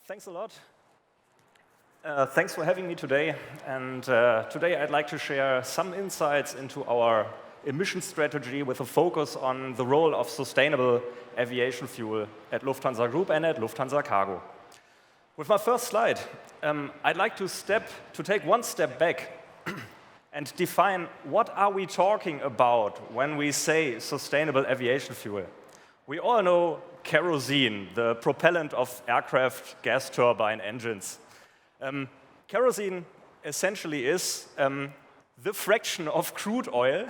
Thanks a lot. Thanks for having me today. And today I'd like to share some insights into our emission strategy with a focus on the role of sustainable aviation fuel at Lufthansa Group and at Lufthansa Cargo. With my first slide, I'd like to take one step back and define what are we talking about when we say sustainable aviation fuel. We all know kerosene, the propellant of aircraft gas turbine engines. Kerosene essentially is the fraction of crude oil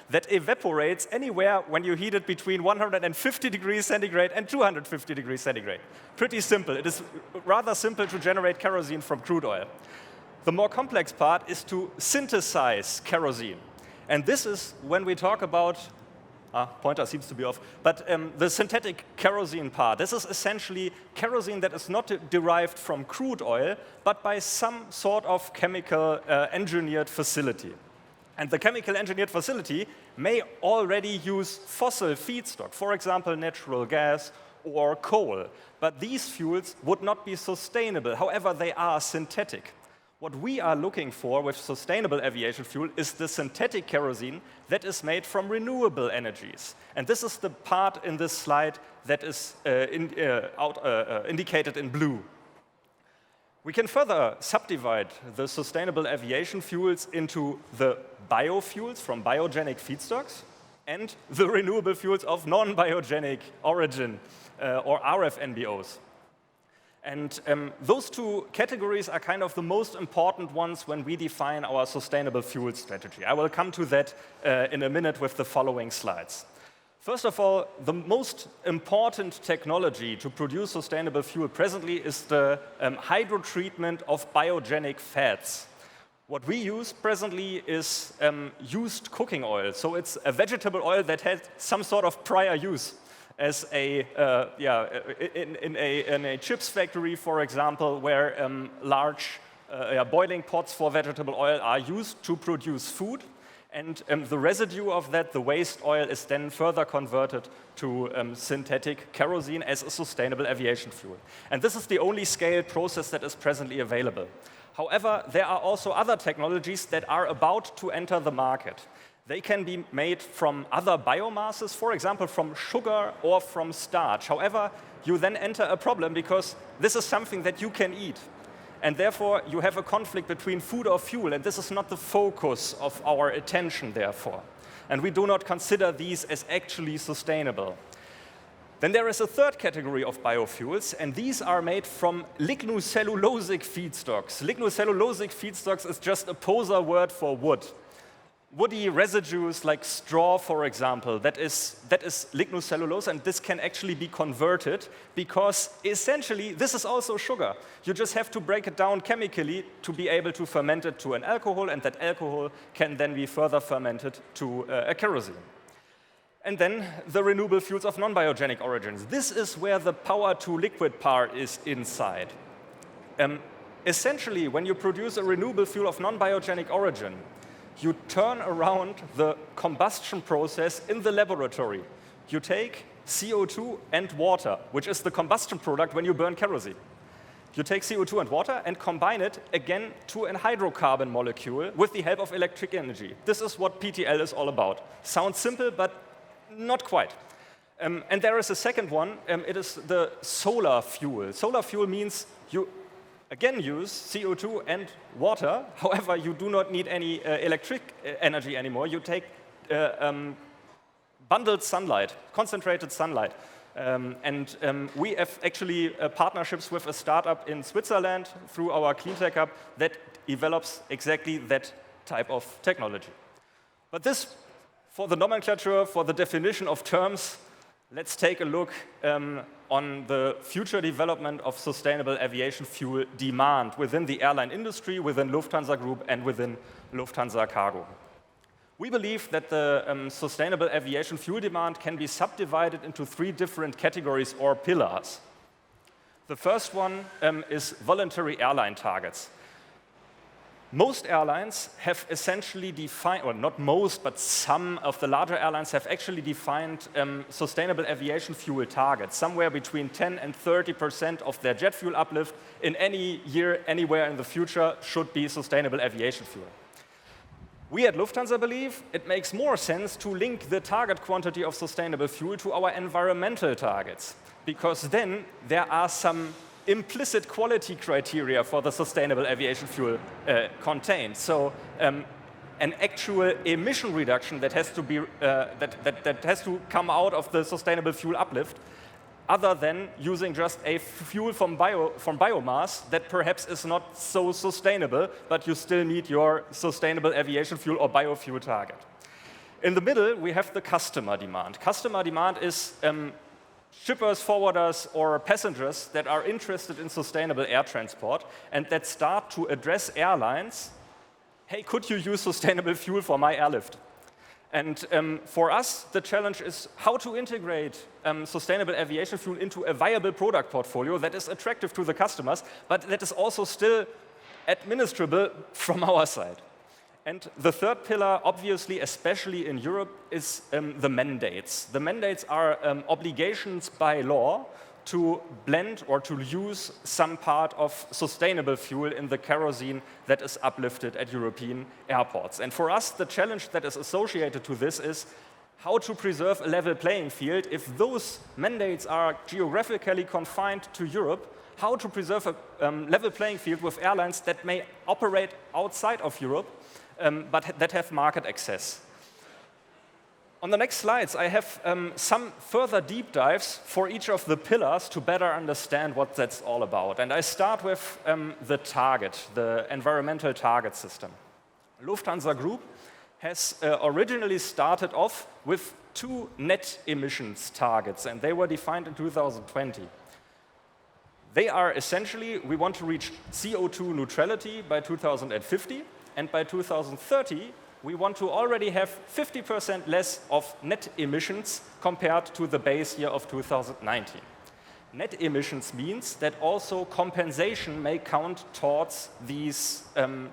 that evaporates anywhere when you heat it between 150 degrees centigrade and 250 degrees centigrade. Pretty simple. It is rather simple to generate kerosene from crude oil. The more complex part is to synthesize kerosene. And this is when we talk about pointer seems to be off. But the synthetic kerosene part, this is essentially kerosene that is not derived from crude oil, but by some sort of chemical engineered facility. And the chemical engineered facility may already use fossil feedstock, for example, natural gas or coal. But these fuels would not be sustainable. However, they are synthetic. What we are looking for with sustainable aviation fuel is the synthetic kerosene that is made from renewable energies. And this is the part in this slide that is indicated in blue. We can further subdivide the sustainable aviation fuels into the biofuels from biogenic feedstocks and the renewable fuels of non-biogenic origin, or RFNBOs. And those two categories are kind of the most important ones when we define our sustainable fuel strategy. I will come to that in a minute with the following slides. First of all, the most important technology to produce sustainable fuel presently is the hydrotreatment of biogenic fats. What we use presently is used cooking oil. So it's a vegetable oil that had some sort of prior use. As in a chips factory, for example, where large boiling pots for vegetable oil are used to produce food, and the residue of that, the waste oil, is then further converted to synthetic kerosene as a sustainable aviation fuel. And this is the only scaled process that is presently available. However, there are also other technologies that are about to enter the market. They can be made from other biomasses, for example, from sugar or from starch. However, you then enter a problem because this is something that you can eat. And therefore, you have a conflict between food or fuel, and this is not the focus of our attention, therefore. And we do not consider these as actually sustainable. Then there is a third category of biofuels, and these are made from lignocellulosic feedstocks. Lignocellulosic feedstocks is just a poser word for wood. Woody residues like straw, for example, that is lignocellulose, and this can actually be converted because essentially this is also sugar. You just have to break it down chemically to be able to ferment it to an alcohol, and that alcohol can then be further fermented to a kerosene. And then the renewable fuels of non-biogenic origins. This is where the power-to-liquid part is inside. Essentially, when you produce a renewable fuel of non-biogenic origin, you turn around the combustion process in the laboratory. You take CO2 and water, which is the combustion product when you burn kerosene. You take CO2 and water and combine it again to a hydrocarbon molecule with the help of electric energy. This is what PTL is all about. Sounds simple, but not quite. And there is a second one. It is the solar fuel. Solar fuel means you again use CO2 and water. However, you do not need any electric energy anymore. You take bundled sunlight, concentrated sunlight. We have actually partnerships with a startup in Switzerland through our Cleantech Hub that develops exactly that type of technology. But this, for the nomenclature, for the definition of terms, let's take a look on the future development of sustainable aviation fuel demand within the airline industry, within Lufthansa Group, and within Lufthansa Cargo. We believe that the sustainable aviation fuel demand can be subdivided into three different categories or pillars. The first one is voluntary airline targets. most airlines have essentially defined, or not most, but some of the larger airlines have actually defined sustainable aviation fuel targets. Somewhere between 10 and 30% of their jet fuel uplift in any year, anywhere in the future, should be sustainable aviation fuel. We at Lufthansa believe it makes more sense to link the target quantity of sustainable fuel to our environmental targets, because then there are some implicit quality criteria for the sustainable aviation fuel contained. So an actual emission reduction that has to be that has to come out of the sustainable fuel uplift, other than using just a fuel from biomass that perhaps is not so sustainable, but you still need your sustainable aviation fuel or biofuel target. In the middle, we have the customer demand. Customer demand is shippers, forwarders, or passengers that are interested in sustainable air transport and that start to address airlines, hey, could you use sustainable fuel for my airlift? And for us, the challenge is how to integrate sustainable aviation fuel into a viable product portfolio that is attractive to the customers, but that is also still administrable from our side. And the third pillar, obviously, especially in Europe, is the mandates. The mandates are obligations by law to blend or to use some part of sustainable fuel in the kerosene that is uplifted at European airports. And for us, the challenge that is associated to this is how to preserve a level playing field if those mandates are geographically confined to Europe, how to preserve a level playing field with airlines that may operate outside of Europe, but that have market access. On the next slides, I have some further deep dives for each of the pillars to better understand what that's all about. And I start with the target, the environmental target system. Lufthansa Group has originally started off with 2 net emissions targets, and they were defined in 2020. They are essentially, we want to reach CO2 neutrality by 2050, and by 2030, we want to already have 50% less of net emissions compared to the base year of 2019. Net emissions means that also compensation may count towards these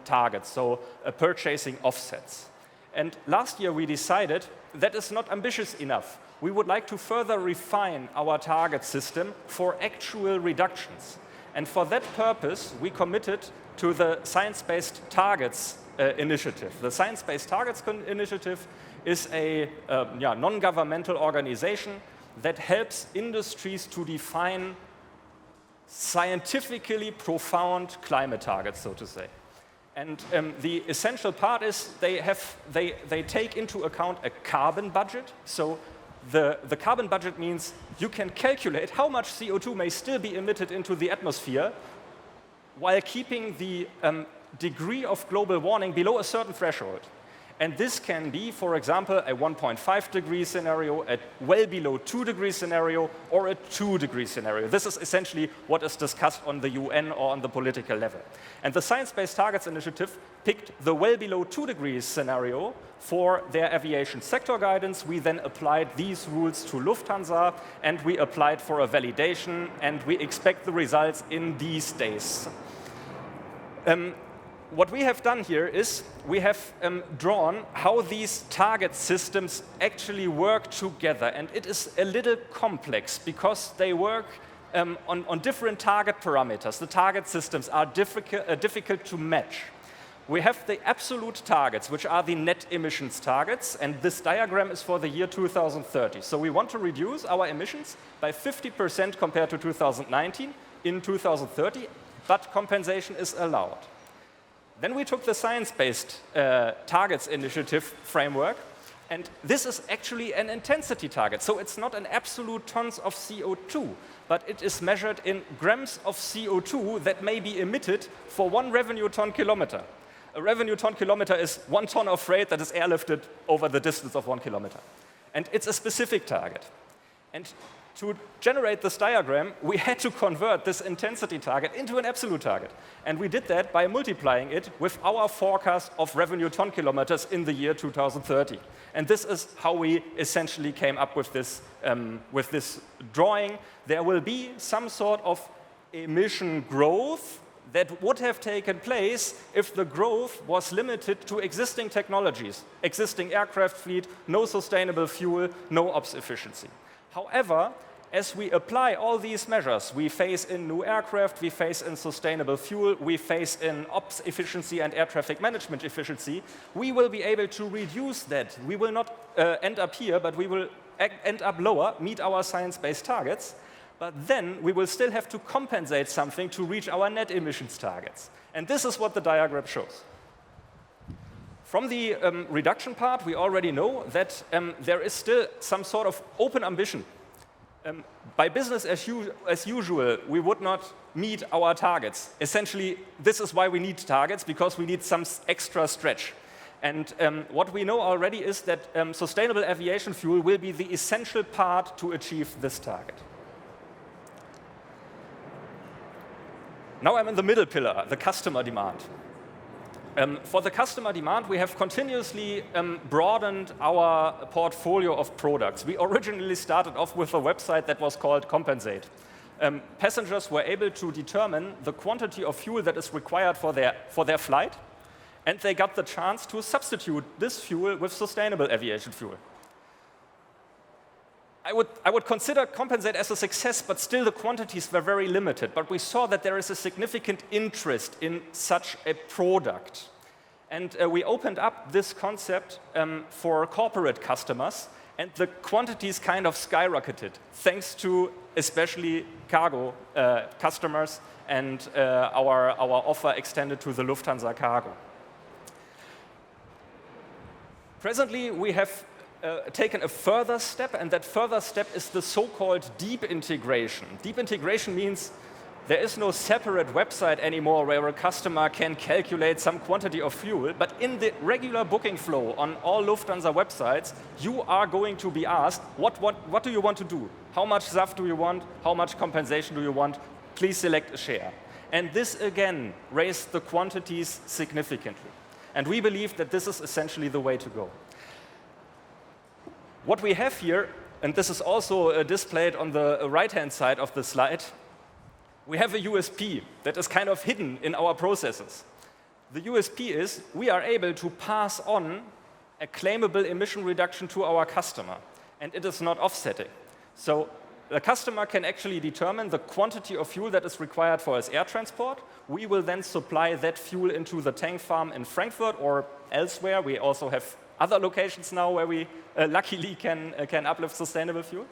targets, so purchasing offsets. And last year we decided that is not ambitious enough. We would like to further refine our target system for actual reductions. And for that purpose, we committed to the Science-Based Targets Initiative. The Science-Based Targets Initiative is a non-governmental organization that helps industries to define scientifically profound climate targets, so to say. And the essential part is they take into account a carbon budget. So the carbon budget means you can calculate how much CO2 may still be emitted into the atmosphere while keeping the degree of global warming below a certain threshold. And this can be, for example, a 1.5 degree scenario, a well below 2 degree scenario, or a 2 degree scenario. This is essentially what is discussed on the UN or on the political level. And the Science-Based Targets Initiative picked the well below 2 degrees scenario for their aviation sector guidance. We then applied these rules to Lufthansa, and we applied for a validation, and we expect the results in these days. What we have done here is we have drawn how these target systems actually work together. And it is a little complex because they work on different target parameters. The target systems are difficult to match. We have the absolute targets, which are the net emissions targets. And this diagram is for the year 2030. So we want to reduce our emissions by 50% compared to 2019 in 2030, but compensation is allowed. Then we took the Science-Based Targets Initiative framework, and this is actually an intensity target. So it's not an absolute tons of CO2, but it is measured in grams of CO2 that may be emitted for 1 revenue ton kilometer. A revenue ton kilometer is 1 ton of freight that is airlifted over the distance of 1 kilometer. And it's a specific target. And to generate this diagram, we had to convert this intensity target into an absolute target. And we did that by multiplying it with our forecast of revenue ton kilometers in the year 2030. And this is how we essentially came up with this drawing. There will be some sort of emission growth that would have taken place if the growth was limited to existing technologies, existing aircraft fleet, no sustainable fuel, no ops efficiency. However, as we apply all these measures, we phase in new aircraft, we phase in sustainable fuel, we phase in ops efficiency and air traffic management efficiency, we will be able to reduce that. We will not end up here, but we will end up lower, meet our science-based targets, but then we will still have to compensate something to reach our net emissions targets. And this is what the diagram shows. From the reduction part, we already know that there is still some sort of open ambition. By business as usual, we would not meet our targets. Essentially, this is why we need targets, because we need some extra stretch. And what we know already is that sustainable aviation fuel will be the essential part to achieve this target. Now I'm in the middle pillar, the customer demand. For the customer demand, we have continuously broadened our portfolio of products. We originally started off with a website that was called Compensate. Passengers were able to determine the quantity of fuel that is required for their flight, and they got the chance to substitute this fuel with sustainable aviation fuel. I would consider Compensate as a success, but still the quantities were very limited. But we saw that there is a significant interest in such a product. And we opened up this concept for corporate customers, and the quantities kind of skyrocketed, thanks to especially cargo customers and our offer extended to the Lufthansa cargo. Presently, we have taken a further step, and that further step is the so-called deep integration. Deep integration means there is no separate website anymore where a customer can calculate some quantity of fuel, but in the regular booking flow on all Lufthansa websites, you are going to be asked, what do you want to do? How much SAF do you want? How much compensation do you want? Please select a share. And this again raised the quantities significantly. And we believe that this is essentially the way to go. What we have here, and this is also displayed on the right-hand side of the slide, we have a USP that is kind of hidden in our processes. The USP is we are able to pass on a claimable emission reduction to our customer, and it is not offsetting. So the customer can actually determine the quantity of fuel that is required for his air transport. We will then supply that fuel into the tank farm in Frankfurt or elsewhere. We also have other locations now where we luckily can uplift sustainable fuel.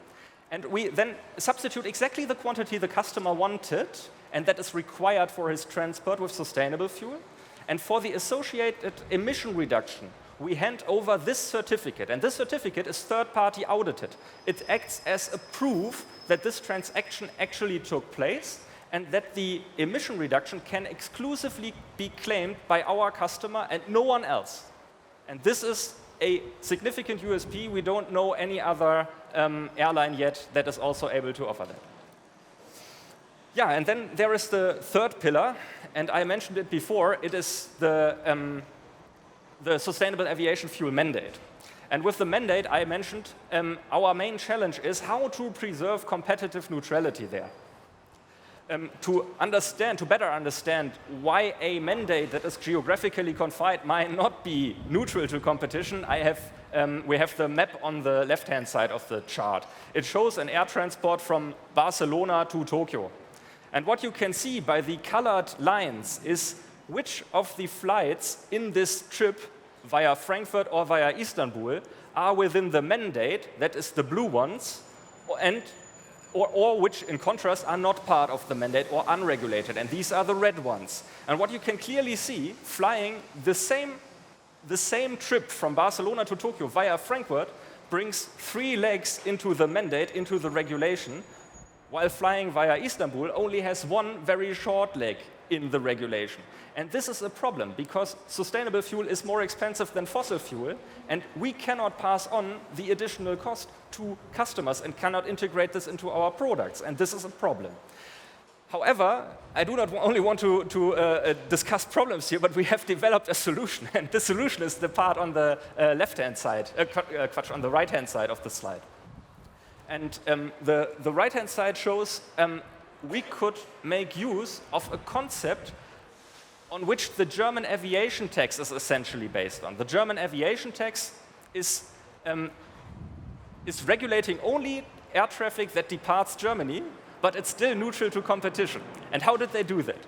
And we then substitute exactly the quantity the customer wanted, and that is required for his transport with sustainable fuel. And for the associated emission reduction, we hand over this certificate. And this certificate is third-party audited. It acts as a proof that this transaction actually took place and that the emission reduction can exclusively be claimed by our customer and no one else. And this is a significant USP. We don't know any other airline yet that is also able to offer that. Yeah, and then there is the third pillar, and I mentioned it before. It is the Sustainable Aviation Fuel mandate. And with the mandate, I mentioned our main challenge is how to preserve competitive neutrality there. To better understand why a mandate that is geographically confined might not be neutral to competition, we have the map on the left-hand side of the chart. It shows an air transport from Barcelona to Tokyo. And what you can see by the colored lines is which of the flights in this trip via Frankfurt or via Istanbul are within the mandate, that is the blue ones, or which, in contrast, are not part of the mandate or unregulated, and these are the red ones. And what you can clearly see, flying the same trip from Barcelona to Tokyo via Frankfurt brings 3 legs into the mandate, into the regulation, while flying via Istanbul only has 1 very short leg in the regulation. And this is a problem, because sustainable fuel is more expensive than fossil fuel, and we cannot pass on the additional cost to customers and cannot integrate this into our products, and this is a problem. However, I do not only want to discuss problems here, but we have developed a solution, and the solution is the part on the left-hand side, on the right-hand side of the slide. And the right-hand side shows we could make use of a concept on which the German aviation tax is essentially based on. The German aviation tax is regulating only air traffic that departs Germany, but it's still neutral to competition. And how did they do that?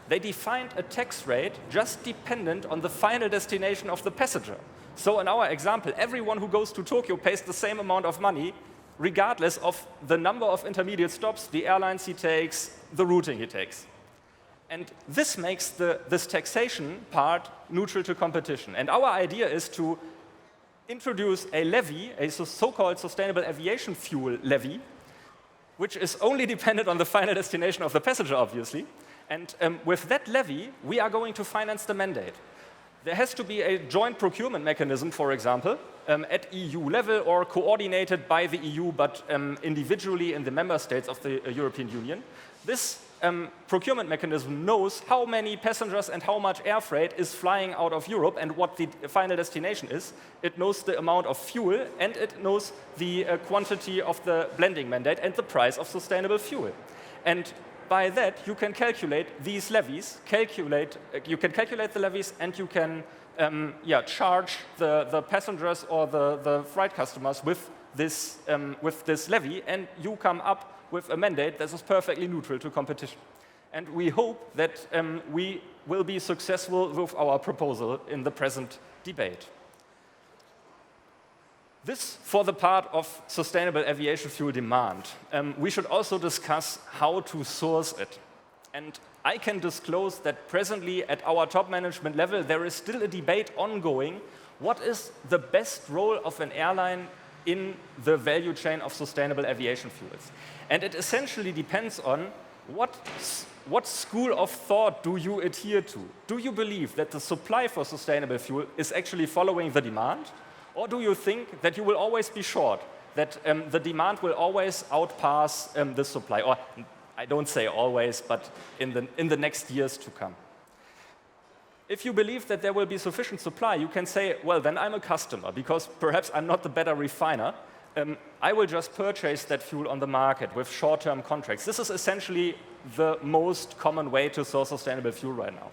They defined a tax rate just dependent on the final destination of the passenger. So in our example, everyone who goes to Tokyo pays the same amount of money, regardless of the number of intermediate stops, the airlines he takes, the routing he takes. And this makes this taxation part neutral to competition. And our idea is to introduce a levy, a so-called Sustainable Aviation Fuel levy, which is only dependent on the final destination of the passenger, obviously. And with that levy, we are going to finance the mandate. There has to be a joint procurement mechanism, for example, at EU level or coordinated by the EU, but individually in the member states of the European Union. This procurement mechanism knows how many passengers and how much air freight is flying out of Europe and what the final destination is. It knows the amount of fuel, and it knows the quantity of the blending mandate and the price of sustainable fuel. And by that, you can calculate these levies, you can calculate the levies, and you can charge the passengers or the freight customers with this levy, and you come up with a mandate that is perfectly neutral to competition. And we hope that we will be successful with our proposal in the present debate. This for the part of sustainable aviation fuel demand. We should also discuss how to source it. And I can disclose that presently at our top management level, there is still a debate ongoing. What is the best role of an airline in the value chain of sustainable aviation fuels? And it essentially depends on what school of thought do you adhere to? Do you believe that the supply for sustainable fuel is actually following the demand? Or do you think that you will always be short, that the demand will always outpass the supply? Or I don't say always, but in the next years to come. If you believe that there will be sufficient supply, you can say, well, then I'm a customer, because perhaps I'm not the better refiner. I will just purchase that fuel on the market with short-term contracts. This is essentially the most common way to source sustainable fuel right now.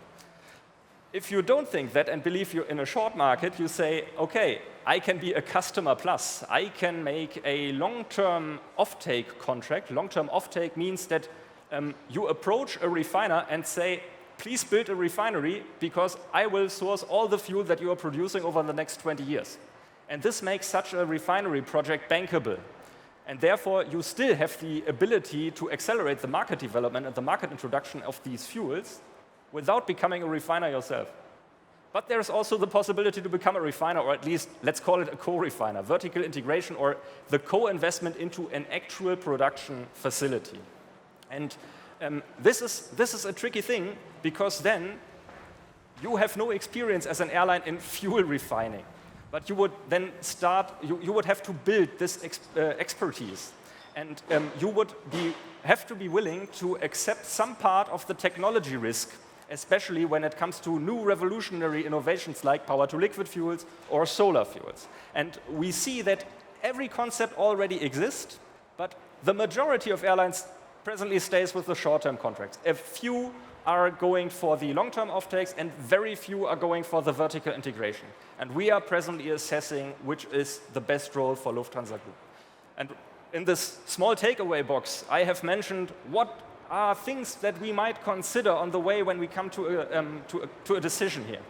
If you don't think that and believe you're in a short market, you say, okay, I can be a customer plus. I can make a long-term offtake contract. Long-term offtake means that you approach a refiner and say, please build a refinery because I will source all the fuel that you are producing over the next 20 years. And this makes such a refinery project bankable. And therefore, you still have the ability to accelerate the market development and the market introduction of these fuels without becoming a refiner yourself. But there's also the possibility to become a refiner, or at least, let's call it a co-refiner, vertical integration, or the co-investment into an actual production facility. And this is a tricky thing, because then you have no experience as an airline in fuel refining. But you would then you would have to build this expertise. And you would have to be willing to accept some part of the technology risk, especially when it comes to new revolutionary innovations like power-to-liquid fuels or solar fuels. And we see that every concept already exists, but the majority of airlines presently stays with the short-term contracts. A few are going for the long-term offtakes, and very few are going for the vertical integration. And we are presently assessing which is the best role for Lufthansa Group. And in this small takeaway box, I have mentioned what are things that we might consider on the way when we come to a decision here.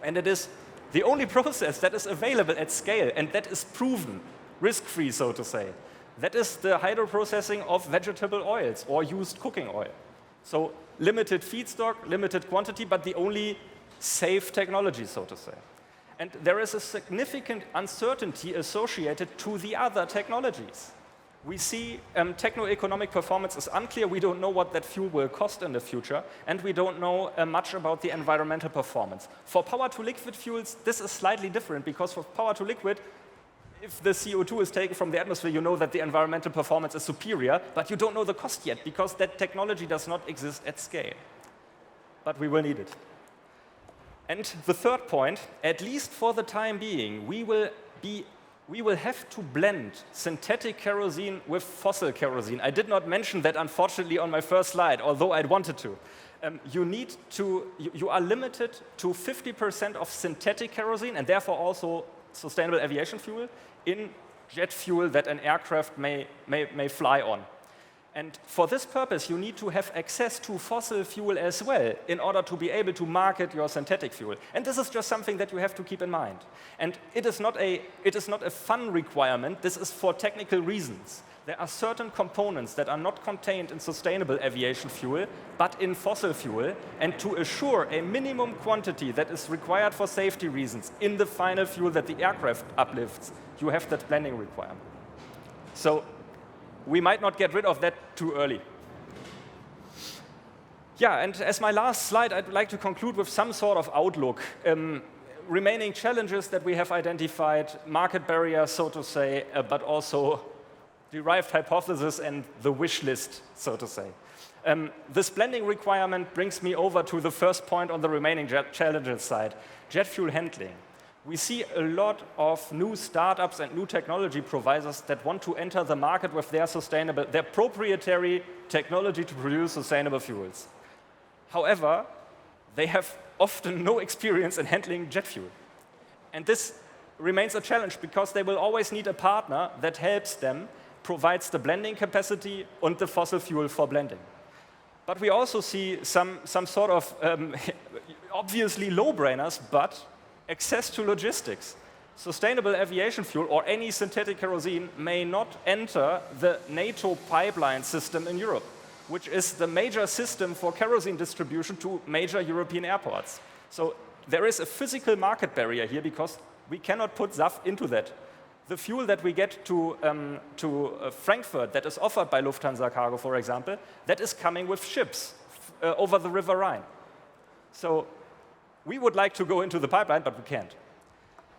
And it is the only process that is available at scale and that is proven, risk-free, so to say. That is the hydroprocessing of vegetable oils or used cooking oil. So limited feedstock, limited quantity, but the only safe technology, so to say. And there is a significant uncertainty associated to the other technologies. We see techno-economic performance is unclear. We don't know what that fuel will cost in the future, and we don't know much about the environmental performance. For power-to-liquid fuels, this is slightly different, because for power-to-liquid, if the CO2 is taken from the atmosphere, you know that the environmental performance is superior, but you don't know the cost yet, because that technology does not exist at scale. But we will need it. And the third point, at least for the time being, we will have to blend synthetic kerosene with fossil kerosene. I did not mention that, unfortunately, on my first slide, although I'd wanted to. you are limited to 50% of synthetic kerosene and therefore also sustainable aviation fuel in jet fuel that an aircraft may fly on. And for this purpose, you need to have access to fossil fuel as well in order to be able to market your synthetic fuel. And this is just something that you have to keep in mind. And it is not a fun requirement. This is for technical reasons. There are certain components that are not contained in sustainable aviation fuel, but in fossil fuel. And to assure a minimum quantity that is required for safety reasons in the final fuel that the aircraft uplifts, you have that blending requirement. So we might not get rid of that too early. Yeah, and as my last slide, I'd like to conclude with some sort of outlook. Remaining challenges that we have identified, market barriers, so to say, but also derived hypothesis and the wish list, so to say. This blending requirement brings me over to the first point on the remaining challenges side, jet fuel handling. We see a lot of new startups and new technology providers that want to enter the market with their proprietary technology to produce sustainable fuels. However, they have often no experience in handling jet fuel. And this remains a challenge because they will always need a partner that helps them, provides the blending capacity and the fossil fuel for blending. But we also see some sort of obviously low-brainers, but access to logistics. Sustainable aviation fuel or any synthetic kerosene may not enter the NATO pipeline system in Europe, which is the major system for kerosene distribution to major European airports. So there is a physical market barrier here because we cannot put SAF into that. The fuel that we get to Frankfurt that is offered by Lufthansa Cargo, for example, that is coming with ships over the River Rhine. So we would like to go into the pipeline, but we can't.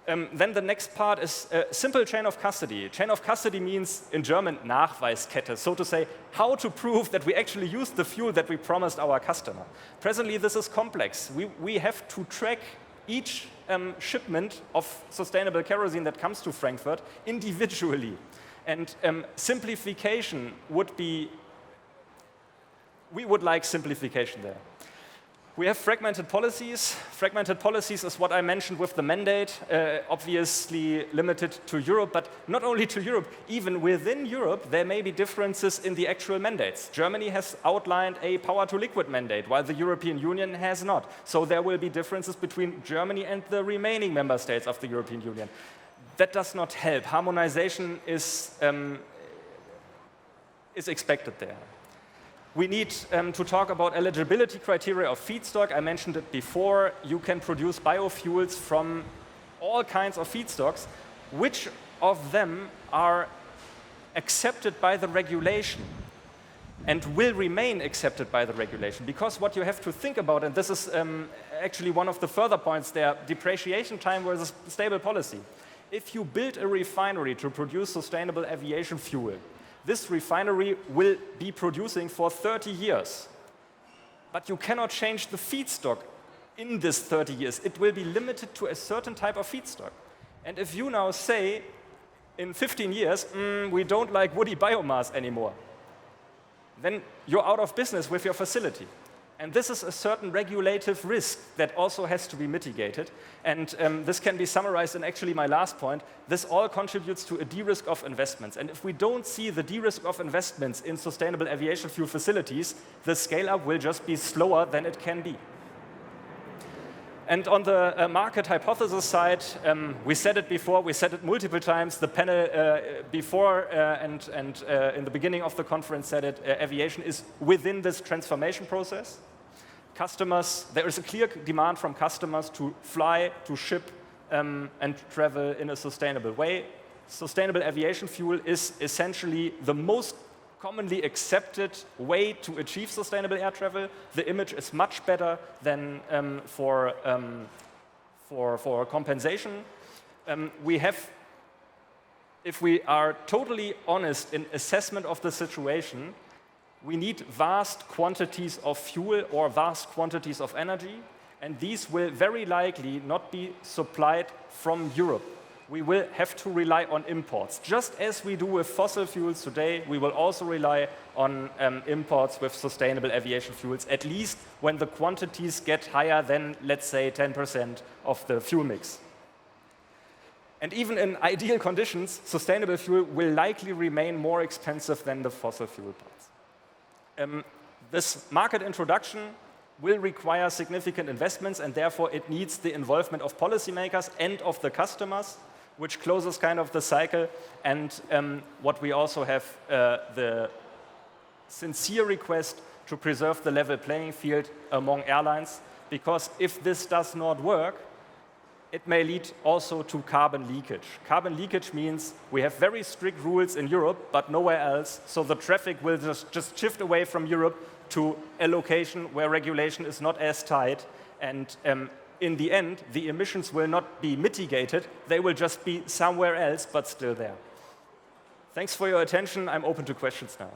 Then the next part is simple chain of custody. Chain of custody means, in German, Nachweiskette, so to say, how to prove that we actually used the fuel that we promised our customer. Presently, this is complex. We have to track each shipment of sustainable kerosene that comes to Frankfurt individually. And simplification would be, we would like simplification there. We have fragmented policies. Fragmented policies is what I mentioned with the mandate, obviously limited to Europe, but not only to Europe, even within Europe, there may be differences in the actual mandates. Germany has outlined a power-to-liquid mandate, while the European Union has not. So there will be differences between Germany and the remaining member states of the European Union. That does not help. Harmonization is expected there. We need to talk about eligibility criteria of feedstock. I mentioned it before. You can produce biofuels from all kinds of feedstocks. Which of them are accepted by the regulation and will remain accepted by the regulation? Because what you have to think about, and this is actually one of the further points there, depreciation time versus stable policy. If you build a refinery to produce sustainable aviation fuel, this refinery will be producing for 30 years. But you cannot change the feedstock in this 30 years. It will be limited to a certain type of feedstock. And if you now say, in 15 years, we don't like woody biomass anymore, then you're out of business with your facility. And this is a certain regulative risk that also has to be mitigated. And this can be summarized in actually my last point. This all contributes to a de-risk of investments. And if we don't see the de-risk of investments in sustainable aviation fuel facilities, the scale-up will just be slower than it can be. And on the market hypothesis side, we said it before, we said it multiple times. The panel before and in the beginning of the conference said it, aviation is within this transformation process. Customers, there is a clear demand from customers to fly, to ship, and travel in a sustainable way. Sustainable aviation fuel is essentially the most commonly accepted way to achieve sustainable air travel. The image is much better than for compensation. If we are totally honest in assessment of the situation, we need vast quantities of fuel or vast quantities of energy, and these will very likely not be supplied from Europe. we will have to rely on imports. Just as we do with fossil fuels today, we will also rely on imports with sustainable aviation fuels, at least when the quantities get higher than, let's say, 10% of the fuel mix. And even in ideal conditions, sustainable fuel will likely remain more expensive than the fossil fuel parts. This market introduction will require significant investments, and therefore it needs the involvement of policymakers and of the customers, which closes kind of the cycle. And what we also have the sincere request to preserve the level playing field among airlines, because if this does not work, it may lead also to carbon leakage. Carbon leakage means we have very strict rules in Europe, but nowhere else, so the traffic will just shift away from Europe to a location where regulation is not as tight, and in the end, the emissions will not be mitigated, they will just be somewhere else, but still there. Thanks for your attention. I'm open to questions now.